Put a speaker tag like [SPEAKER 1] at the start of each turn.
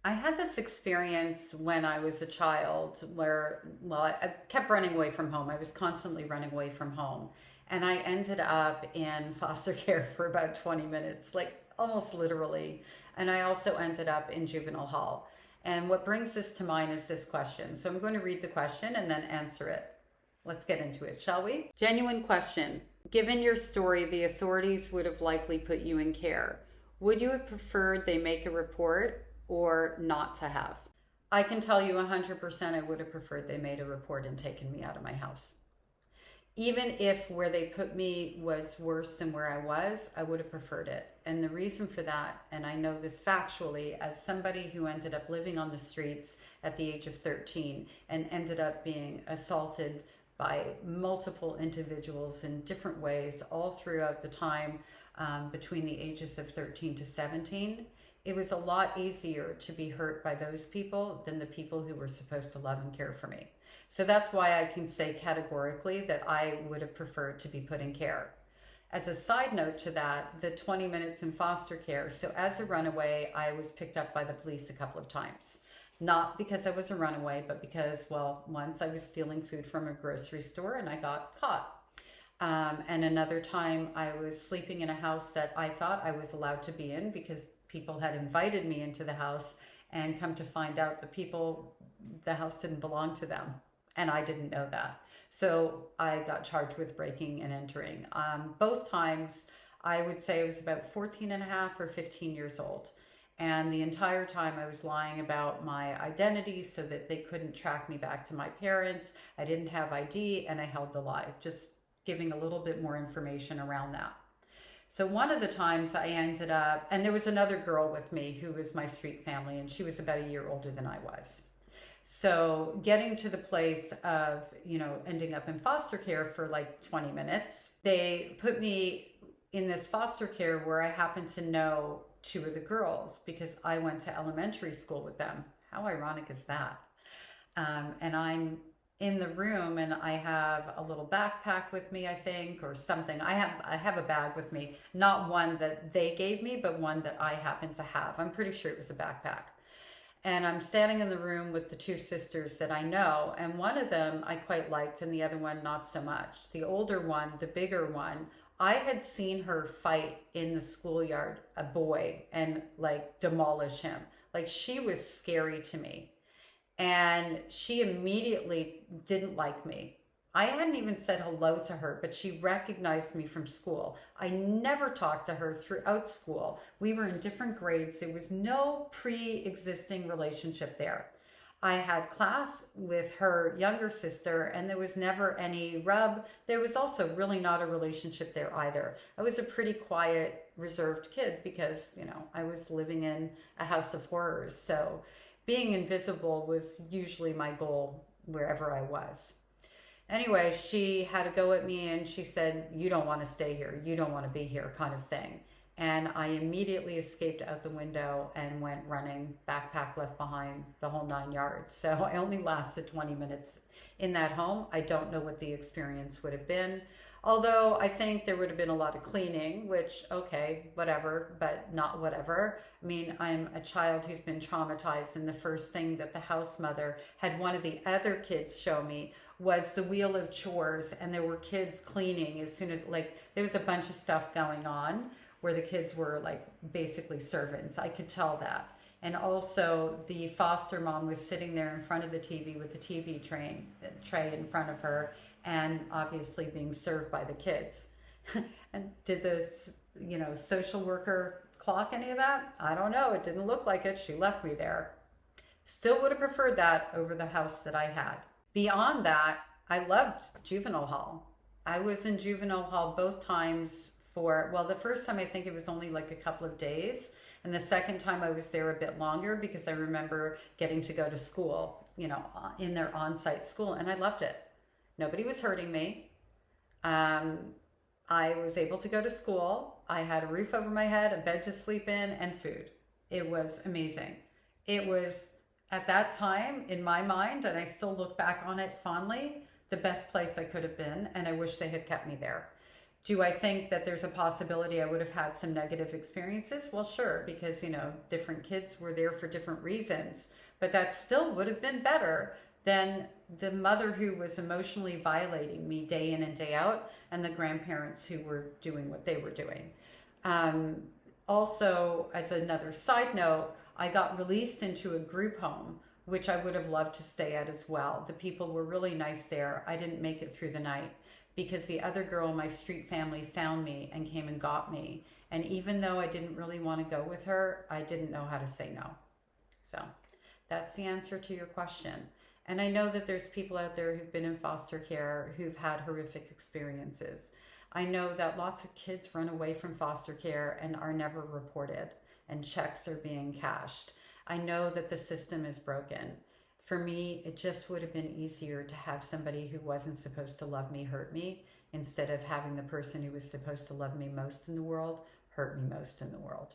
[SPEAKER 1] I had this experience when I was a child where, well, I kept running away from home. I was constantly running away from home. And I ended up in foster care for about 20 minutes, like almost literally. And I also ended up in juvenile hall. And what brings this to mind is this question. So I'm going to read the question and then answer it. Let's get into it, shall we? Genuine question. Given your story, the authorities would have likely put you in care. Would you have preferred they make a report or not to have? I can tell you 100% I would have preferred they made a report and taken me out of my house. Even if where they put me was worse than where I was, I would have preferred it. And the reason for that, and I know this factually, as somebody who ended up living on the streets at the age of 13 and ended up being assaulted by multiple individuals in different ways all throughout the time between the ages of 13 to 17, it was a lot easier to be hurt by those people than the people who were supposed to love and care for me. So that's why I can say categorically that I would have preferred to be put in care. As a side note to that, the 20 minutes in foster care, so as a runaway, I was picked up by the police a couple of times. Not because I was a runaway, but because, well, once I was stealing food from a grocery store and I got caught. And another time I was sleeping in a house that I thought I was allowed to be in because people had invited me into the house, and come to find out the house didn't belong to them. And I didn't know that. So I got charged with breaking and entering. Both times, I would say I was about 14 and a half or 15 years old. And the entire time I was lying about my identity so that they couldn't track me back to my parents. I didn't have ID and I held the lie, just giving a little bit more information around that. So one of the times I ended up, and there was another girl with me who was my street family, and she was about a year older than I was. So getting to the place of, ending up in foster care for like 20 minutes, they put me in this foster care where I happened to know two of the girls because I went to elementary school with them. How ironic is that? And I'm in the room and I have a little backpack with me, I think, or something. I have a bag with me, not one that they gave me, but one that I happen to have. I'm pretty sure it was a backpack. And I'm standing in the room with the two sisters that I know, and one of them I quite liked and the other one not so much. The older one, the bigger one, I had seen her fight in the schoolyard a boy and like demolish him. Like, she was scary to me. And she immediately didn't like me. I hadn't even said hello to her, but she recognized me from school. I never talked to her throughout school. We were in different grades. There was no pre-existing relationship there. I had class with her younger sister and there was never any rub. There was also really not a relationship there either. I was a pretty quiet, reserved kid because, I was living in a house of horrors. So being invisible was usually my goal wherever I was. Anyway, she had a go at me and she said, "You don't want to stay here. You don't want to be here," kind of thing. And I immediately escaped out the window and went running, backpack left behind, the whole 9 yards. So I only lasted 20 minutes in that home. I don't know what the experience would have been. Although I think there would have been a lot of cleaning, which, okay, whatever, but not whatever. I mean, I'm a child who's been traumatized, and the first thing that the house mother had one of the other kids show me was the wheel of chores, and there were kids cleaning as soon as, there was a bunch of stuff going on where the kids were basically servants. I could tell that. And also the foster mom was sitting there in front of the TV with the TV tray in front of her, and obviously being served by the kids. And did the social worker clock any of that? I don't know. It didn't look like it. She left me there. Still would have preferred that over the house that I had. Beyond that, I loved juvenile hall. I was in juvenile hall both times the first time I think it was only like a couple of days. And the second time I was there a bit longer because I remember getting to go to school, in their on-site school, and I loved it. Nobody was hurting me. I was able to go to school. I had a roof over my head, a bed to sleep in, and food. It was amazing. It was, at that time, in my mind, and I still look back on it fondly, the best place I could have been, and I wish they had kept me there. Do I think that there's a possibility I would have had some negative experiences? Well, sure, because, different kids were there for different reasons, but that still would have been better than the mother who was emotionally violating me day in and day out, and the grandparents who were doing what they were doing. Um, Also, as another side note, I got released into a group home, which I would have loved to stay at as well. The people were really nice there. I didn't make it through the night because the other girl in my street family found me and came and got me. And even though I didn't really want to go with her, I didn't know how to say no. So that's the answer to your question. And I know that there's people out there who've been in foster care who've had horrific experiences. I know that lots of kids run away from foster care and are never reported, and checks are being cashed. I know that the system is broken. For me, it just would have been easier to have somebody who wasn't supposed to love me hurt me instead of having the person who was supposed to love me most in the world hurt me most in the world.